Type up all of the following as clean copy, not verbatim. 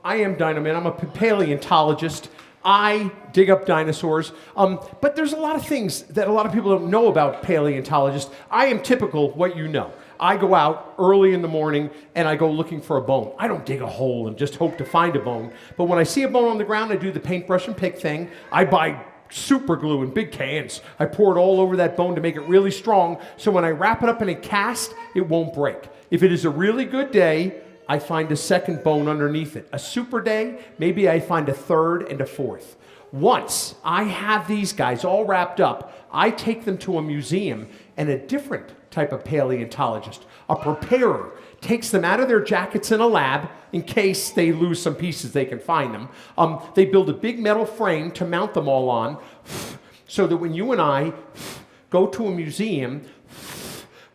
I am Dinoman. I'm a paleontologist. I dig up dinosaurs. But there's a lot of things that a lot of people don't know about paleontologists. I am typical what you know. I go out early in the morning and I go looking for a bone. I don't dig a hole and just hope to find a bone. But when I see a bone on the ground, I do the paintbrush and pick thing. I buy super glue in big cans. I pour it all over that bone to make it really strong, so when I wrap it up in a cast, it won't break. If it is a really good day, I find a second bone underneath it. A super day, maybe I find a third and a fourth. Once I have these guys all wrapped up, I take them to a museum, and a different type of paleontologist, a preparer, takes them out of their jackets in a lab in case they lose some pieces, they can find them. They build a big metal frame to mount them all on so that when you and I go to a museum,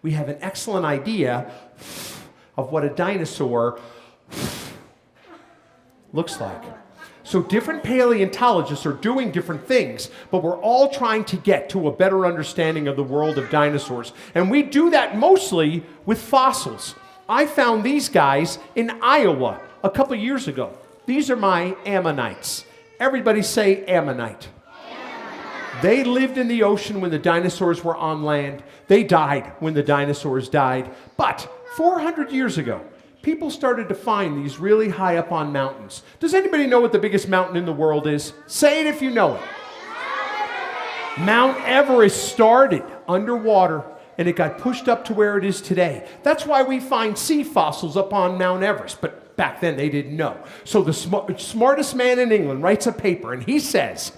we have an excellent idea of what a dinosaur looks like. So different paleontologists are doing different things, but we're all trying to get to a better understanding of the world of dinosaurs. And we do that mostly with fossils. I found these guys in Iowa a couple years ago. These are my Ammonites. Everybody say Ammonite. They lived in the ocean when the dinosaurs were on land. They died when the dinosaurs died. But 400 years ago, people started to find these really high up on mountains. Does anybody know what the biggest mountain in the world is? Say it if you know it. Mount Everest started underwater, and it got pushed up to where it is today. That's why we find sea fossils up on Mount Everest, but back then they didn't know. So the smartest man in England writes a paper, and he says,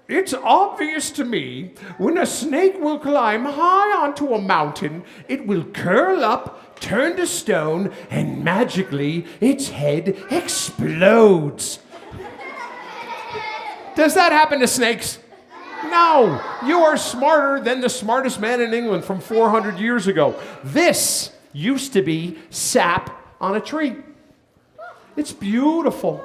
"It's obvious to me when a snake will climb high onto a mountain, it will curl up, turn to stone, and magically its head explodes." Does that happen to snakes? No, you are smarter than the smartest man in England from 400 years ago. This used to be sap on a tree. It's beautiful.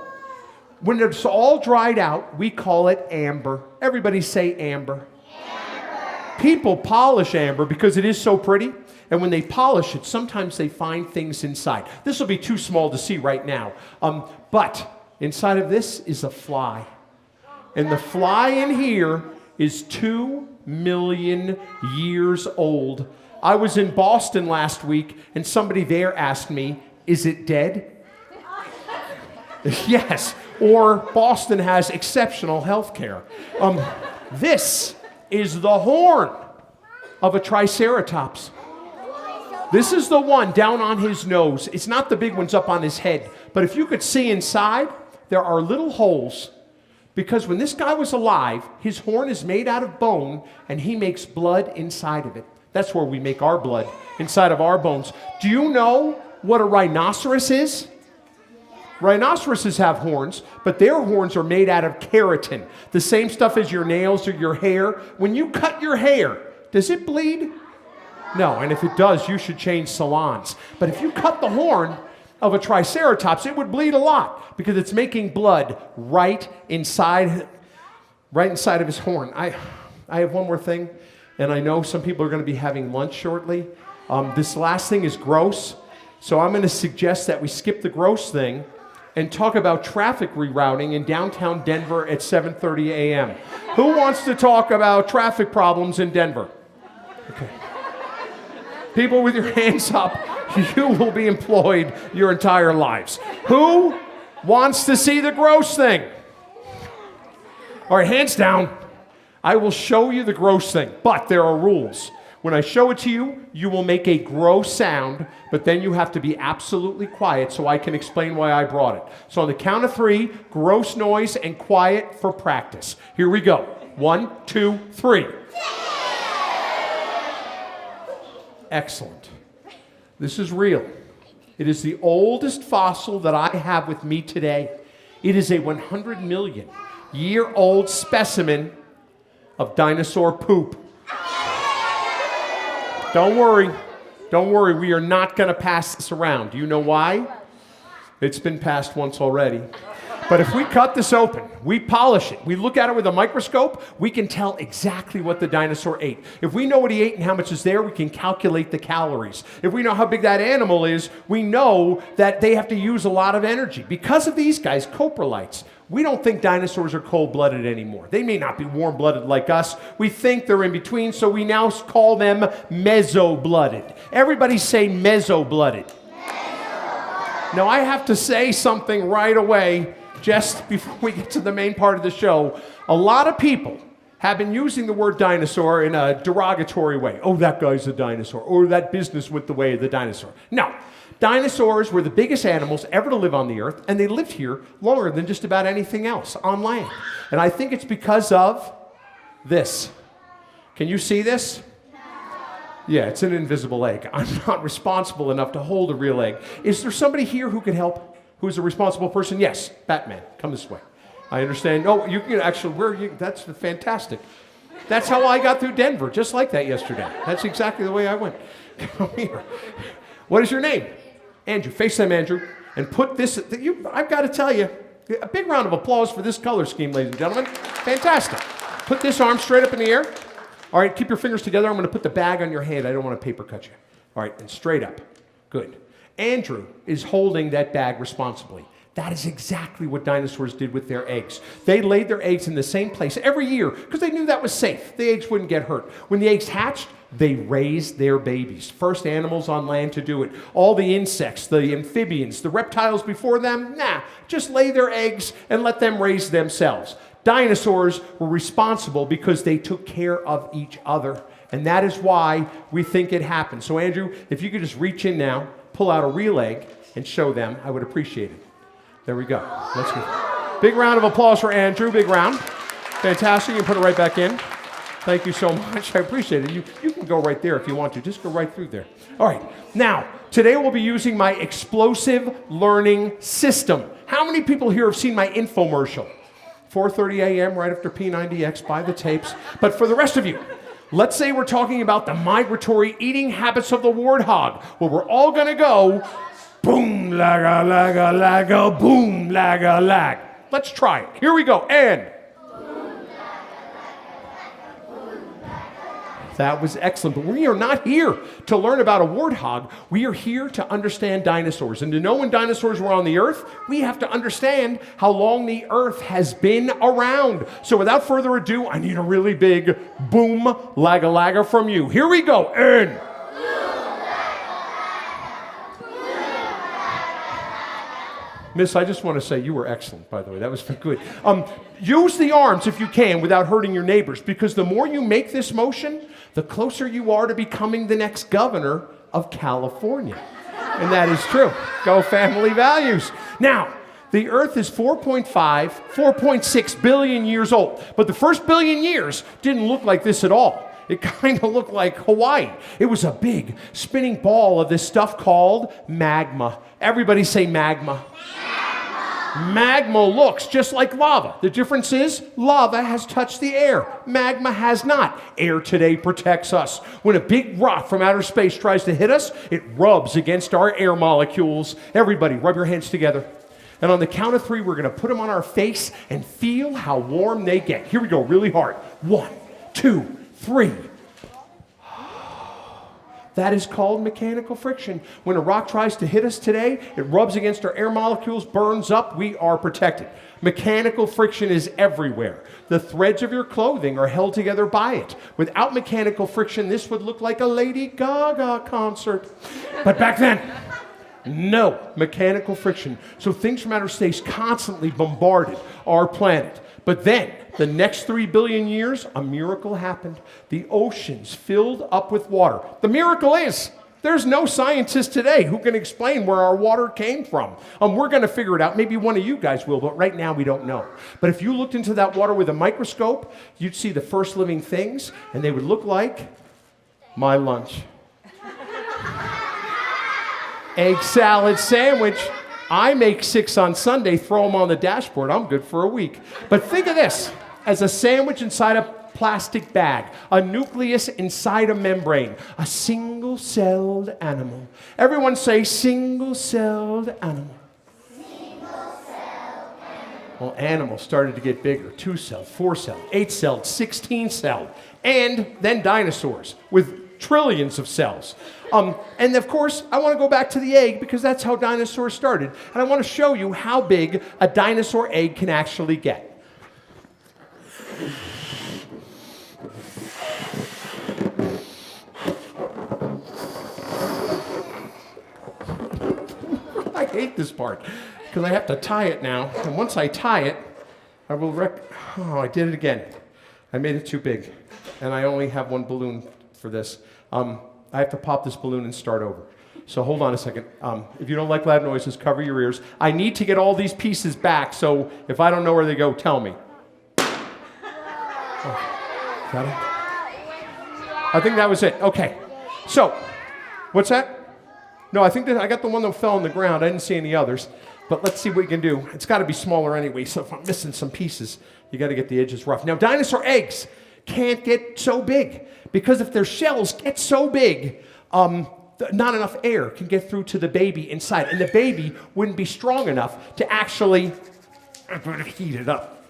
When it's all dried out, we call it amber. Everybody say amber. Amber. People polish amber because it is so pretty. And when they polish it, sometimes they find things inside. This will be too small to see right now. But inside of this is a fly. And the fly in here is 2 million years old. I was in Boston last week, and somebody there asked me, "Is it dead?" Yes, or Boston has exceptional health care. This is the horn of a Triceratops. This is the one down on his nose. It's not the big ones up on his head. But if you could see inside, there are little holes. Because when this guy was alive, his horn is made out of bone, and he makes blood inside of it. That's where we make our blood, inside of our bones. Do you know what a rhinoceros is? Rhinoceroses have horns, but their horns are made out of keratin, the same stuff as your nails or your hair. When you cut your hair, does it bleed? No, and if it does, you should change salons. But if you cut the horn of a Triceratops, it would bleed a lot because it's making blood right inside of his horn. I have one more thing, and I know some people are going to be having lunch shortly. This last thing is gross, so I'm going to suggest that we skip the gross thing and talk about traffic rerouting in downtown Denver at 7:30 a.m. Who wants to talk about traffic problems in Denver? Okay. People with your hands up, you will be employed your entire lives. Who wants to see the gross thing? All right, hands down. I will show you the gross thing, but there are rules. When I show it to you, you will make a gross sound, but then you have to be absolutely quiet so I can explain why I brought it. So on the count of 3, gross noise and quiet for practice. Here we go. 1, 2, 3. Excellent. This is real. It is the oldest fossil that I have with me today. It is a 100 million year old specimen of dinosaur poop. Don't worry, we are not going to pass this around. Do you know why? It's been passed once already. But if we cut this open, we polish it, we look at it with a microscope, we can tell exactly what the dinosaur ate. If we know what he ate and how much is there, we can calculate the calories. If we know how big that animal is, we know that they have to use a lot of energy. Because of these guys, coprolites, we don't think dinosaurs are cold-blooded anymore. They may not be warm-blooded like us. We think they're in between, so we now call them meso-blooded. Everybody say meso-blooded. Now, I have to say something right away, just before we get to the main part of the show. A lot of people have been using the word dinosaur in a derogatory way. Oh, that guy's a dinosaur. Or that business went the way of the dinosaur. No. Dinosaurs were the biggest animals ever to live on the earth, and they lived here longer than just about anything else on land. And I think it's because of this. Can you see this? Yeah, it's an invisible egg. I'm not responsible enough to hold a real egg. Is there somebody here who can help? Who's a responsible person? Yes, Batman, come this way. I understand. Oh, you can actually, that's fantastic. That's how I got through Denver, just like that yesterday. That's exactly the way I went. Come here. What is your name? Andrew. Face them, Andrew. And put this, I've got to tell you, a big round of applause for this color scheme, ladies and gentlemen. Fantastic. Put this arm straight up in the air. All right, keep your fingers together. I'm going to put the bag on your hand. I don't want to paper cut you. All right, and straight up. Good. Andrew is holding that bag responsibly. That is exactly what dinosaurs did with their eggs. They laid their eggs in the same place every year because they knew that was safe. The eggs wouldn't get hurt. When the eggs hatched, they raised their babies. First animals on land to do it. All the insects, the amphibians, the reptiles before them, just lay their eggs and let them raise themselves. Dinosaurs were responsible because they took care of each other. And that is why we think it happened. So Andrew, if you could just reach in now, pull out a real egg, and show them, I would appreciate it. There we go. Let's go. Big round of applause for Andrew. Big round. Fantastic. You can put it right back in. Thank you so much. I appreciate it. You can go right there if you want to. Just go right through there. All right. Now, today we'll be using my explosive learning system. How many people here have seen my infomercial? 4:30 a.m. right after P90X. Buy the tapes. But for the rest of you, let's say we're talking about the migratory eating habits of the warthog. Well, we're all going to go boom, laga, laga, laga, boom, laga, lag. Let's try it. Here we go. And that was excellent. But we are not here to learn about a warthog. We are here to understand dinosaurs. And to know when dinosaurs were on the earth, we have to understand how long the earth has been around. So without further ado, I need a really big boom, laga, laga from you. Here we go. And Miss, I just want to say you were excellent, by the way. That was good. Use the arms if you can without hurting your neighbors, because the more you make this motion, the closer you are to becoming the next governor of California. And that is true. Go family values. Now, the Earth is 4.6 billion years old. But the first billion years didn't look like this at all. It kind of looked like Hawaii. It was a big spinning ball of this stuff called magma. Everybody say magma. Magma looks just like lava. The difference is lava has touched the air. Magma has not. Air today protects us. When a big rock from outer space tries to hit us, it rubs against our air molecules. Everybody, rub your hands together. And on the count of 3, we're going to put them on our face and feel how warm they get. Here we go, really hard. 1, 2, 3. That is called mechanical friction. When a rock tries to hit us today, it rubs against our air molecules, burns up, we are protected. Mechanical friction is everywhere. The threads of your clothing are held together by it. Without mechanical friction, this would look like a Lady Gaga concert. But back then, no mechanical friction. So things from outer space constantly bombarded our planet. But then, the next 3 billion years, a miracle happened. The oceans filled up with water. The miracle is, there's no scientist today who can explain where our water came from. We're going to figure it out. Maybe one of you guys will, but right now we don't know. But if you looked into that water with a microscope, you'd see the first living things, and they would look like my lunch. Egg salad sandwich. I make 6 on Sunday, throw them on the dashboard. I'm good for a week. But think of this as a sandwich inside a plastic bag, a nucleus inside a membrane, a single-celled animal. Everyone say single-celled animal. Well, animals started to get bigger, 2-celled, 4-celled, 8-celled, 16-celled, and then dinosaurs with trillions of cells. And of course, I want to go back to the egg because that's how dinosaurs started. And I want to show you how big a dinosaur egg can actually get. I hate this part because I have to tie it now. And once I tie it, I will oh, I did it again. I made it too big. And I only have one balloon for this. I have to pop this balloon and start over. So hold on a second. If you don't like loud noises, cover your ears. I need to get all these pieces back, so if I don't know where they go, tell me. Oh, got it? I think that was it. Okay. So, what's that? No, I think that I got the one that fell on the ground. I didn't see any others. But let's see what we can do. It's got to be smaller anyway, so if I'm missing some pieces, you got to get the edges rough. Now, dinosaur eggs can't get so big because if their shells get so big, not enough air can get through to the baby inside, and the baby wouldn't be strong enough to actually heat it up.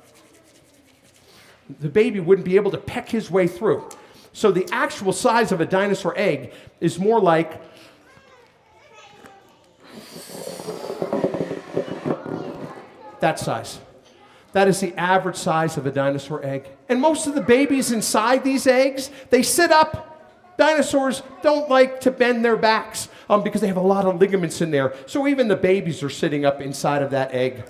The baby wouldn't be able to peck his way through. So the actual size of a dinosaur egg is more like that size. That is the average size of a dinosaur egg. And most of the babies inside these eggs, they sit up. Dinosaurs don't like to bend their backs because they have a lot of ligaments in there. So even the babies are sitting up inside of that egg.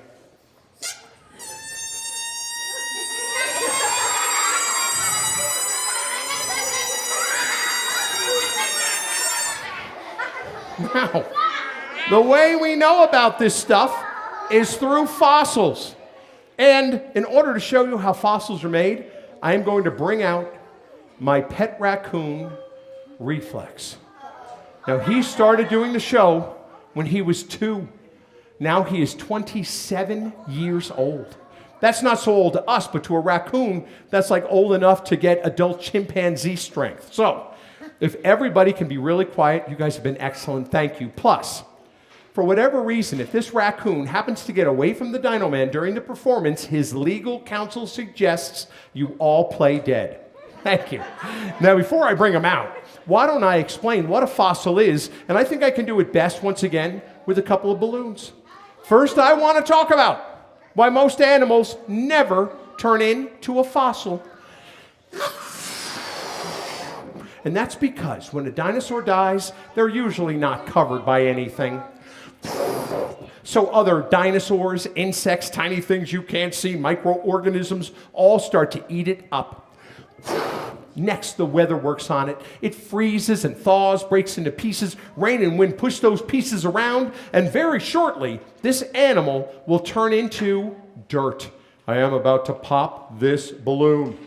Now, the way we know about this stuff is through fossils. And in order to show you how fossils are made, I am going to bring out my pet raccoon, Reflex. Now, he started doing the show when he was 2. Now he is 27 years old. That's not so old to us, but to a raccoon, that's like old enough to get adult chimpanzee strength. So, if everybody can be really quiet, you guys have been excellent. Thank you. Plus, for whatever reason, if this raccoon happens to get away from the Dinoman during the performance, his legal counsel suggests you all play dead. Thank you. Now, before I bring him out, why don't I explain what a fossil is, and I think I can do it best, once again, with a couple of balloons. First, I want to talk about why most animals never turn into a fossil. And that's because when a dinosaur dies, they're usually not covered by anything. So other dinosaurs, insects, tiny things you can't see, microorganisms, all start to eat it up. Next, the weather works on it. It freezes and thaws, breaks into pieces. Rain and wind push those pieces around, and very shortly, this animal will turn into dirt. I am about to pop this balloon.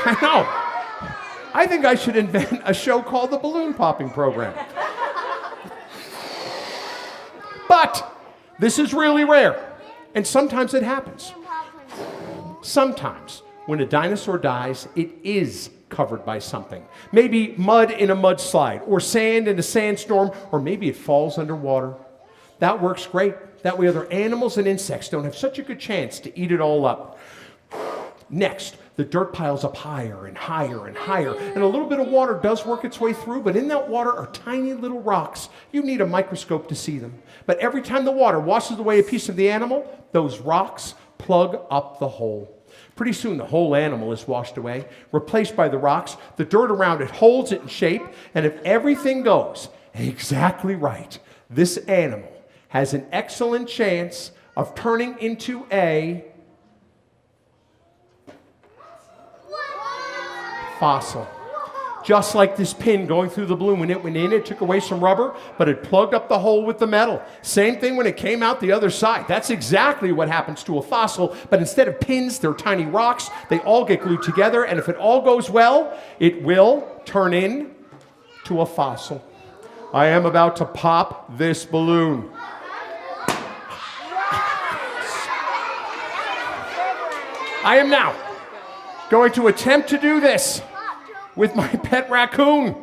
I know. I think I should invent a show called the Balloon Popping Program. But this is really rare, and sometimes it happens. Sometimes when a dinosaur dies, it is covered by something. Maybe mud in a mudslide, or sand in a sandstorm, or maybe it falls underwater. That works great. That way other animals and insects don't have such a good chance to eat it all up. Next, the dirt piles up higher and higher and higher, and a little bit of water does work its way through, but in that water are tiny little rocks. You need a microscope to see them. But every time the water washes away a piece of the animal, those rocks plug up the hole. Pretty soon the whole animal is washed away, replaced by the rocks. The dirt around it holds it in shape, and if everything goes exactly right, this animal has an excellent chance of turning into a fossil. Just like this pin going through the balloon. When it went in, it took away some rubber, but it plugged up the hole with the metal. Same thing when it came out the other side. That's exactly what happens to a fossil, but instead of pins, they're tiny rocks. They all get glued together, and if it all goes well, it will turn into a fossil. I am about to pop this balloon. I am now going to attempt to do this with my pet raccoon.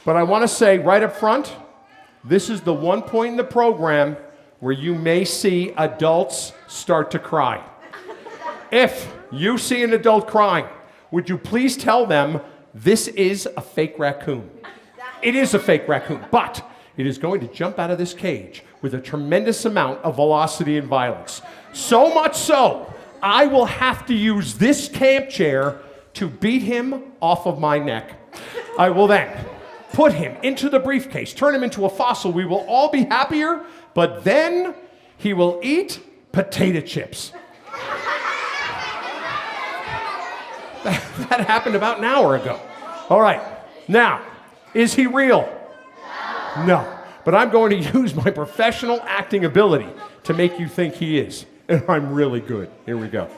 But I want to say right up front, this is the one point in the program where you may see adults start to cry. If you see an adult crying, would you please tell them this is a fake raccoon? It is a fake raccoon, but it is going to jump out of this cage with a tremendous amount of velocity and violence. So much so, I will have to use this camp chair to beat him off of my neck. I will then put him into the briefcase, turn him into a fossil. We will all be happier, but then he will eat potato chips. That happened about an hour ago. All right, now, is he real? No. But I'm going to use my professional acting ability to make you think he is. And I'm really good. Here we go.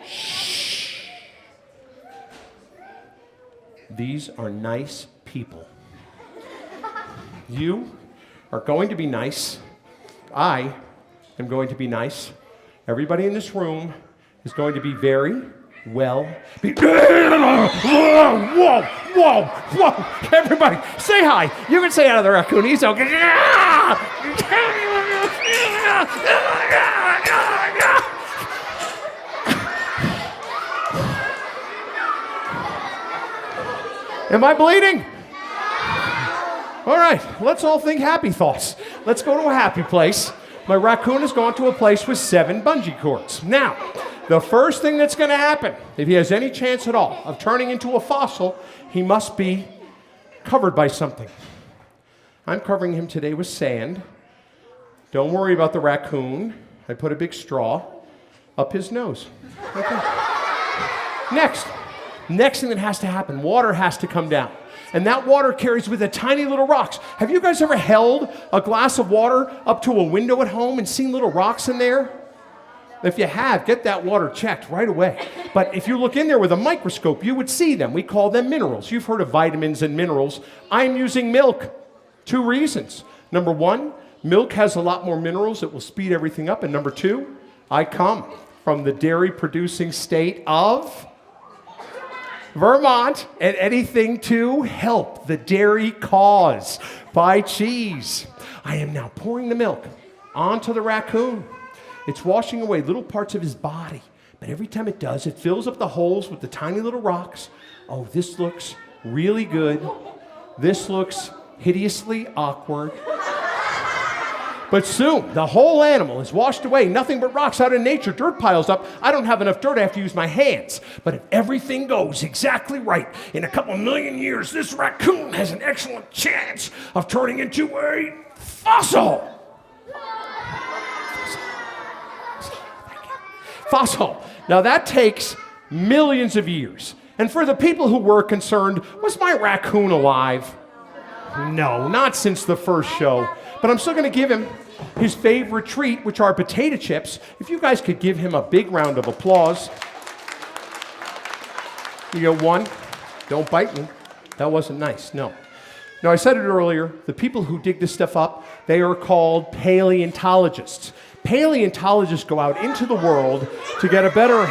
Shh. These are nice people. You are going to be nice. I am going to be nice. Everybody in this room is going to be very well. Whoa, whoa, whoa. Everybody, say hi. You can say hi to the raccoon. He's okay. Am I bleeding? All right, let's all think happy thoughts. Let's go to a happy place. My raccoon has gone to a place with 7 bungee cords. Now, the first thing that's going to happen, if he has any chance at all of turning into a fossil, he must be covered by something. I'm covering him today with sand. Don't worry about the raccoon. I put a big straw up his nose. Okay. Next thing that has to happen, water has to come down. And that water carries with it tiny little rocks. Have you guys ever held a glass of water up to a window at home and seen little rocks in there? If you have, get that water checked right away. But if you look in there with a microscope, you would see them. We call them minerals. You've heard of vitamins and minerals. I'm using milk. 2 reasons. Number 1, milk has a lot more minerals. It will speed everything up. And number 2, I come from the dairy-producing state of Vermont, and anything to help the dairy cause. Buy cheese. I am now pouring the milk onto the raccoon. It's washing away little parts of his body, but every time it does, it fills up the holes with the tiny little rocks. Oh, this looks really good. This looks hideously awkward. But soon, the whole animal is washed away. Nothing but rocks out in nature. Dirt piles up. I don't have enough dirt. I have to use my hands. But if everything goes exactly right, in a couple million years, this raccoon has an excellent chance of turning into a fossil. Fossil. Now that takes millions of years. And for the people who were concerned, was my raccoon alive? No, not since the first show. But I'm still going to give him his favorite treat, which are potato chips. If you guys could give him a big round of applause. You get 1. Don't bite me. That wasn't nice, no. Now, I said it earlier, the people who dig this stuff up, they are called paleontologists. Paleontologists go out into the world to get a better...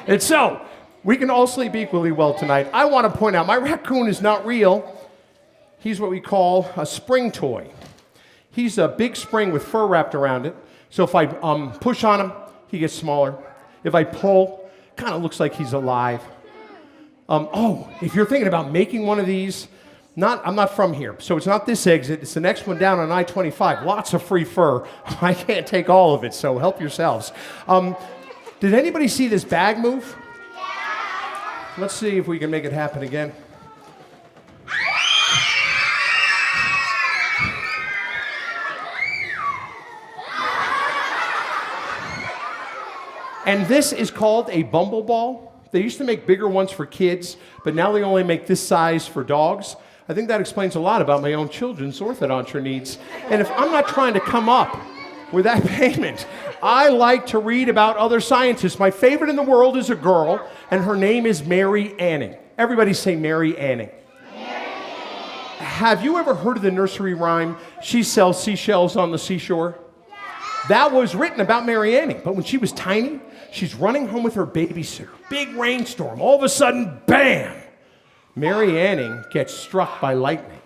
And so, we can all sleep equally well tonight. I want to point out, my raccoon is not real. He's what we call a spring toy. He's a big spring with fur wrapped around it. So if I push on him, he gets smaller. If I pull, kind of looks like he's alive. If you're thinking about making one of these, I'm not from here, so it's not this exit. It's the next one down on I-25. Lots of free fur. I can't take all of it, so help yourselves. Did anybody see this bag move? Yeah. Let's see if we can make it happen again. And this is called a bumble ball. They used to make bigger ones for kids, but now they only make this size for dogs. I think that explains a lot about my own children's orthodonture needs. And if I'm not trying to come up with that payment, I like to read about other scientists. My favorite in the world is a girl, and her name is Mary Anning. Everybody say Mary Anning. Have you ever heard of the nursery rhyme, "She sells seashells on the seashore"? That was written about Mary Anning, but when she was tiny, she's running home with her babysitter. Big rainstorm. All of a sudden, bam! Mary Anning gets struck by lightning.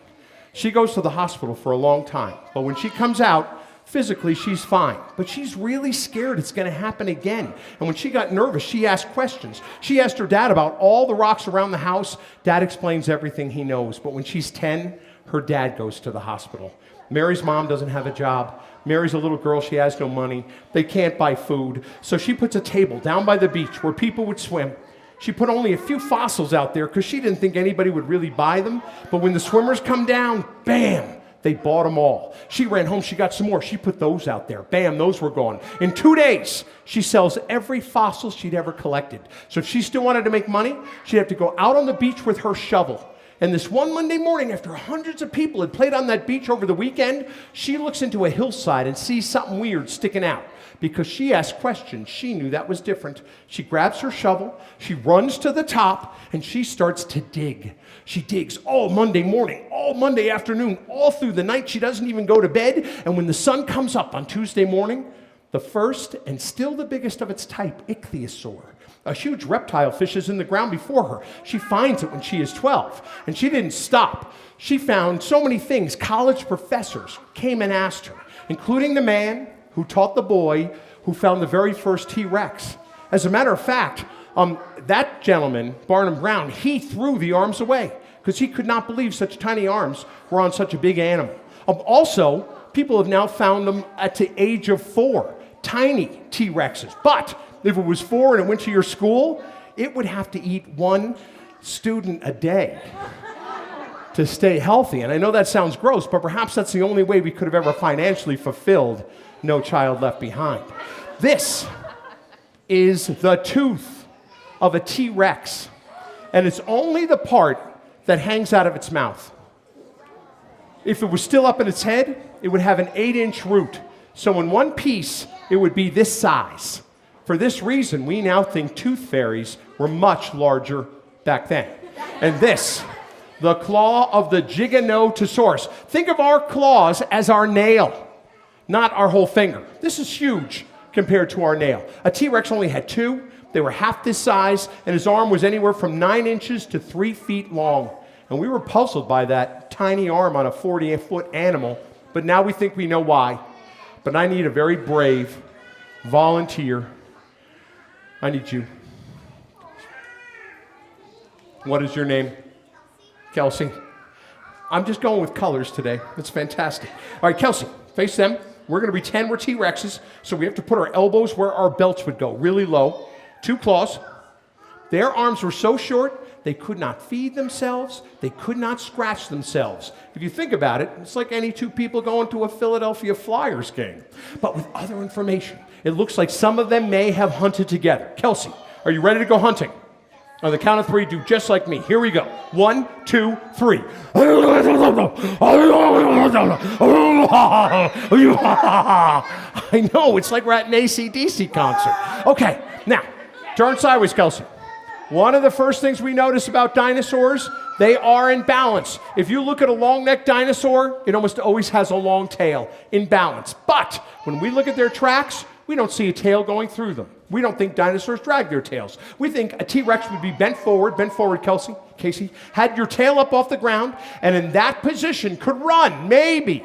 She goes to the hospital for a long time, but when she comes out, physically, she's fine, but she's really scared it's going to happen again. And when she got nervous, she asked questions. She asked her dad about all the rocks around the house. Dad explains everything he knows, but when she's 10, her dad goes to the hospital. Mary's mom doesn't have a job. Mary's a little girl. She has no money. They can't buy food. So she puts a table down by the beach where people would swim. She put only a few fossils out there because she didn't think anybody would really buy them. But when the swimmers come down, bam! They bought them all. She ran home, she got some more. She put those out there. Bam, those were gone. In 2 days, she sells every fossil she'd ever collected. So if she still wanted to make money, she'd have to go out on the beach with her shovel. And this one Monday morning, after hundreds of people had played on that beach over the weekend, she looks into a hillside and sees something weird sticking out. Because she asked questions, she knew that was different. She grabs her shovel, she runs to the top, and she starts to dig. She digs all Monday morning, all Monday afternoon, all through the night. She doesn't even go to bed. And when the sun comes up on Tuesday morning, the first and still the biggest of its type, ichthyosaur, a huge reptile, fishes in the ground before her. She finds it when she is 12, and she didn't stop. She found so many things. College professors came and asked her, including the man who taught the boy who found the very first T-Rex. As a matter of fact, that gentleman, Barnum Brown, he threw the arms away because he could not believe such tiny arms were on such a big animal. Also, people have now found them at the age of 4, tiny T-Rexes. But if it was 4 and it went to your school, it would have to eat 1 student a day to stay healthy. And I know that sounds gross, but perhaps that's the only way we could have ever financially fulfilled No Child Left Behind. This is the tooth of a T-Rex, and it's only the part that hangs out of its mouth. If it was still up in its head, it would have an 8-inch root. So in one piece, it would be this size. For this reason, we now think tooth fairies were much larger back then. And this, the claw of the Giganotosaurus. Think of our claws as our nail, not our whole finger. This is huge compared to our nail. A T-Rex only had 2. They were half this size, and his arm was anywhere from 9 inches to 3 feet long. And we were puzzled by that tiny arm on a 40-foot animal, but now we think we know why. But I need a very brave volunteer. I need you. What is your name? Kelsey. I'm just going with colors today. That's fantastic. All right, Kelsey, face them. We're going to pretend we're T-Rexes, so we have to put our elbows where our belts would go, really low. 2 claws. Their arms were so short, they could not feed themselves. They could not scratch themselves. If you think about it, it's like any 2 people going to a Philadelphia Flyers game. But with other information, it looks like some of them may have hunted together. Kelsey, are you ready to go hunting? On the count of 3, do just like me. Here we go. 1, 2, 3. I know, it's like we're at an AC/DC concert. Okay, now, turn sideways, Kelsey. One of the first things we notice about dinosaurs, they are in balance. If you look at a long-necked dinosaur, it almost always has a long tail, in balance. But when we look at their tracks, we don't see a tail going through them. We don't think dinosaurs drag their tails. We think a T-Rex would be bent forward, Kelsey, Casey, had your tail up off the ground, and in that position could run maybe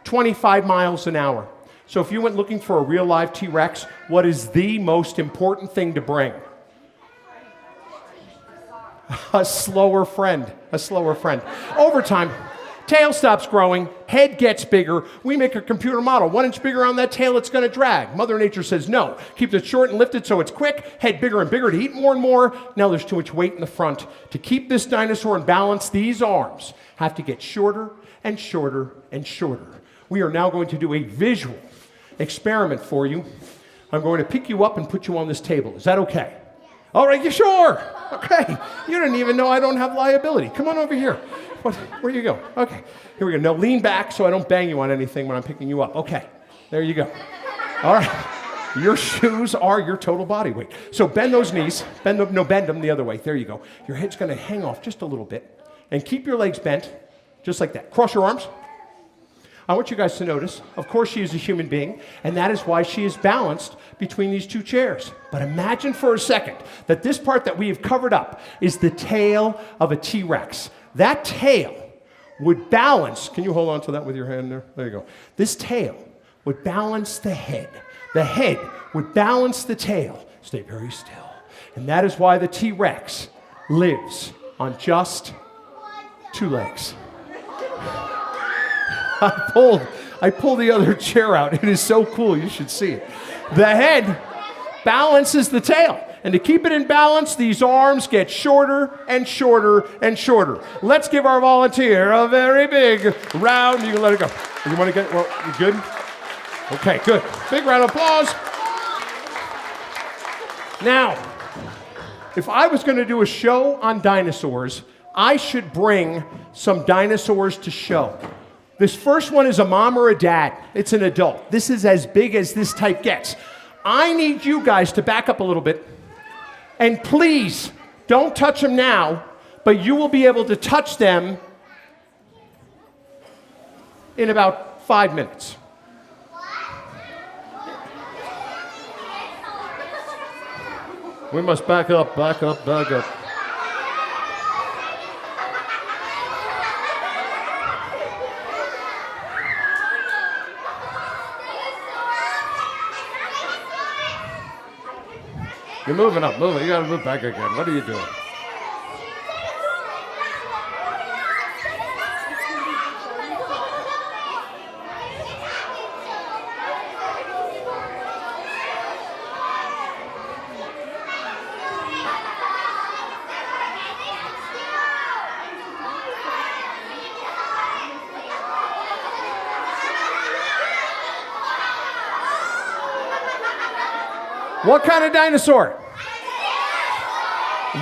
25 miles an hour. So if you went looking for a real live T-Rex, what is the most important thing to bring? A slower friend. Over time, tail stops growing, head gets bigger. We make a computer model. 1 inch bigger on that tail, it's going to drag. Mother Nature says no. Keeps it short and lifted so it's quick. Head bigger and bigger to eat more and more. Now there's too much weight in the front. To keep this dinosaur in balance, these arms have to get shorter and shorter and shorter. We are now going to do a visual experiment for you. I'm going to pick you up and put you on this table. Is that okay? All right, you sure? Okay. You didn't even know I don't have liability. Come on over here. Where you go? Okay. Here we go. Now lean back so I don't bang you on anything when I'm picking you up. Okay. There you go. All right. Your shoes are your total body weight. So bend those knees. Bend them the other way. There you go. Your head's going to hang off just a little bit. And keep your legs bent, just like that. Cross your arms. I want you guys to notice, of course she is a human being, and that is why she is balanced between these two chairs. But imagine for a second that this part that we have covered up is the tail of a T-Rex. That tail would balance, can you hold on to that with your hand there? There you go. This tail would balance the head. The head would balance the tail. Stay very still. And that is why the T-Rex lives on just 2 legs. I pulled the other chair out. It is so cool. You should see it. The head balances the tail. And to keep it in balance, these arms get shorter and shorter and shorter. Let's give our volunteer a very big round. You can let it go. You want to get, well, you good? Okay, good. Big round of applause. Now, if I was going to do a show on dinosaurs, I should bring some dinosaurs to show. This first one is a mom or a dad. It's an adult. This is as big as this type gets. I need you guys to back up a little bit. And please, don't touch them now, but you will be able to touch them in about 5 minutes. We must back up, back up, back up. You're moving up, moving. You gotta move back again. What are you doing? What kind of dinosaur?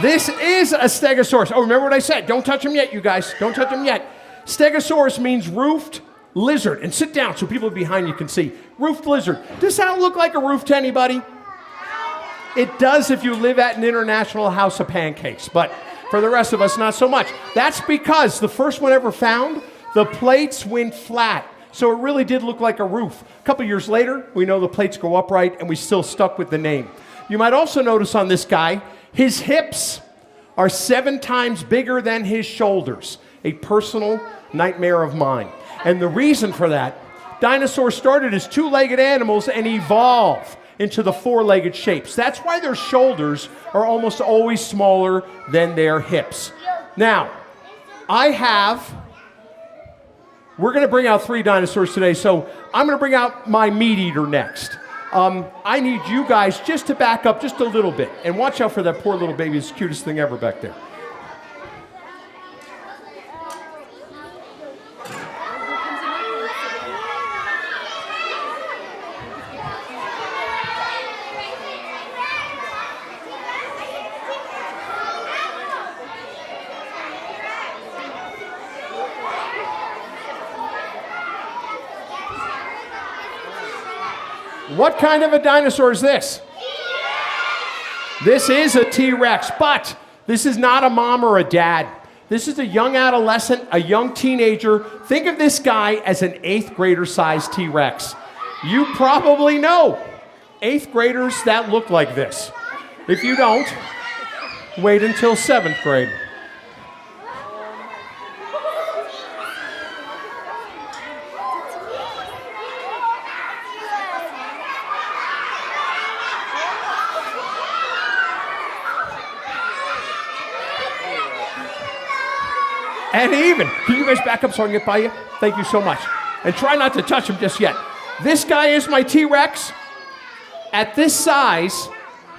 This is a stegosaurus. Oh, remember what I said? Don't touch them yet, you guys. Don't touch them yet. Stegosaurus means roofed lizard. And sit down so people behind you can see. Roofed lizard. Does that look like a roof to anybody? It does if you live at an international house of pancakes. But for the rest of us, not so much. That's because the first one ever found, the plates went flat. So it really did look like a roof. A couple years later, we know the plates go upright, and we still stuck with the name. You might also notice on this guy, his hips are 7 times bigger than his shoulders. A personal nightmare of mine. And the reason for that, dinosaurs started as 2-legged animals and evolved into the 4-legged shapes. That's why their shoulders are almost always smaller than their hips. Now, we're going to bring out 3 dinosaurs today, so I'm going to bring out my meat eater next. I need you guys just to back up just a little bit, and watch out for that poor little baby. It's the cutest thing ever back there. What kind of a dinosaur is this? This is a T-Rex, but this is not a mom or a dad. This is a young adolescent, a young teenager. Think of this guy as an 8th grader sized T-Rex. You probably know 8th graders that look like this. If you don't, wait until 7th grade. And even, can you guys back up so I can get by you? Thank you so much. And try not to touch him just yet. This guy is my T-Rex. At this size,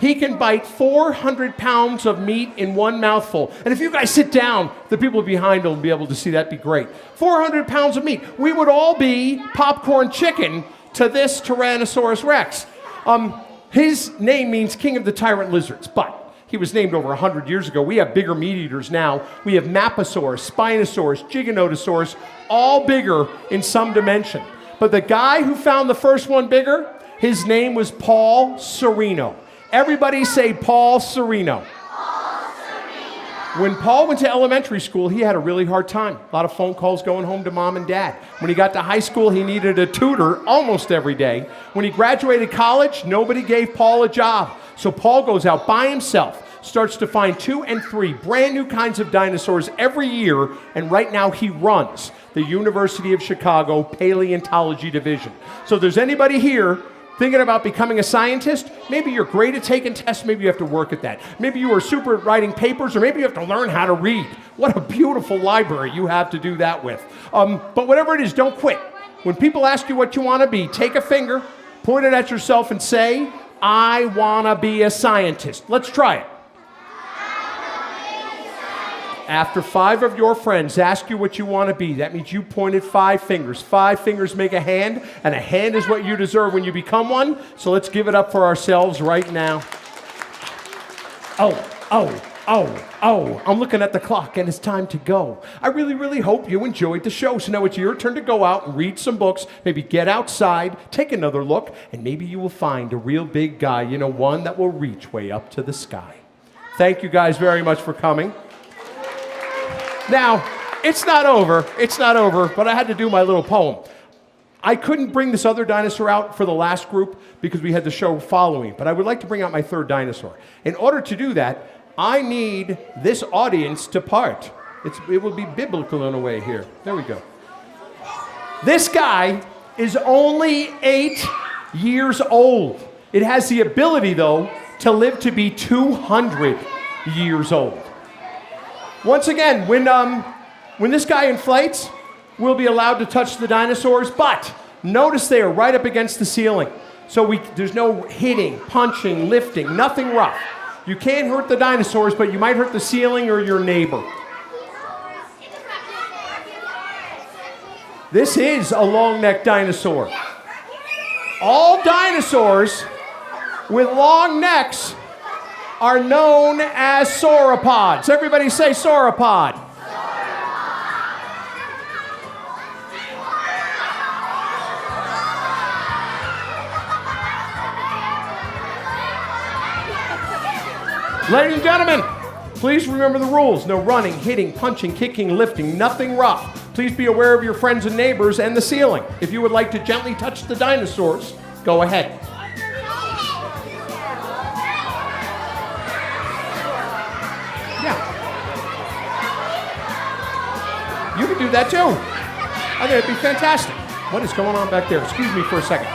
he can bite 400 pounds of meat in one mouthful. And if you guys sit down, the people behind will be able to see that. Be great. 400 pounds of meat. We would all be popcorn chicken to this Tyrannosaurus Rex. His name means king of the tyrant lizards, but he was named over 100 years ago. We have bigger meat eaters now. We have Maposaurus, Spinosaurus, Giganotosaurus, all bigger in some dimension. But the guy who found the first one bigger, his name was Paul Sereno. Everybody say Paul Sereno. When Paul went to elementary school, he had a really hard time. A lot of phone calls going home to mom and dad. When he got to high school, he needed a tutor almost every day. When he graduated college, nobody gave Paul a job. So Paul goes out by himself, starts to find 2 and 3 brand new kinds of dinosaurs every year, and right now he runs the University of Chicago Paleontology Division. So if there's anybody here thinking about becoming a scientist, maybe you're great at taking tests, maybe you have to work at that. Maybe you are super at writing papers, or maybe you have to learn how to read. What a beautiful library you have to do that with. But whatever it is, don't quit. When people ask you what you want to be, take a finger, point it at yourself and say, I want to be a scientist. Let's try it. After 5 of your friends ask you what you want to be, that means you pointed 5 fingers. 5 fingers make a hand, and a hand is what you deserve when you become one. So let's give it up for ourselves right now. Oh, I'm looking at the clock and it's time to go. I really, really hope you enjoyed the show. So now it's your turn to go out and read some books, maybe get outside, take another look, and maybe you will find a real big guy, one that will reach way up to the sky. Thank you guys very much for coming. Now, it's not over, but I had to do my little poem. I couldn't bring this other dinosaur out for the last group because we had the show following, but I would like to bring out my 3rd dinosaur. In order to do that, I need this audience to part. It will be biblical in a way here. There we go. This guy is only 8 years old. It has the ability, though, to live to be 200 years old. Once again, when this guy inflates, we'll be allowed to touch the dinosaurs, but notice they are right up against the ceiling. So there's no hitting, punching, lifting, nothing rough. You can't hurt the dinosaurs, but you might hurt the ceiling or your neighbor. This is a long-necked dinosaur. All dinosaurs with long necks are known as sauropods. Everybody say sauropod. Ladies and gentlemen, please remember the rules. No running, hitting, punching, kicking, lifting, nothing rough. Please be aware of your friends and neighbors and the ceiling. If you would like to gently touch the dinosaurs, go ahead. You can do that too. I think it'd be fantastic. What is going on back there? Excuse me for a second.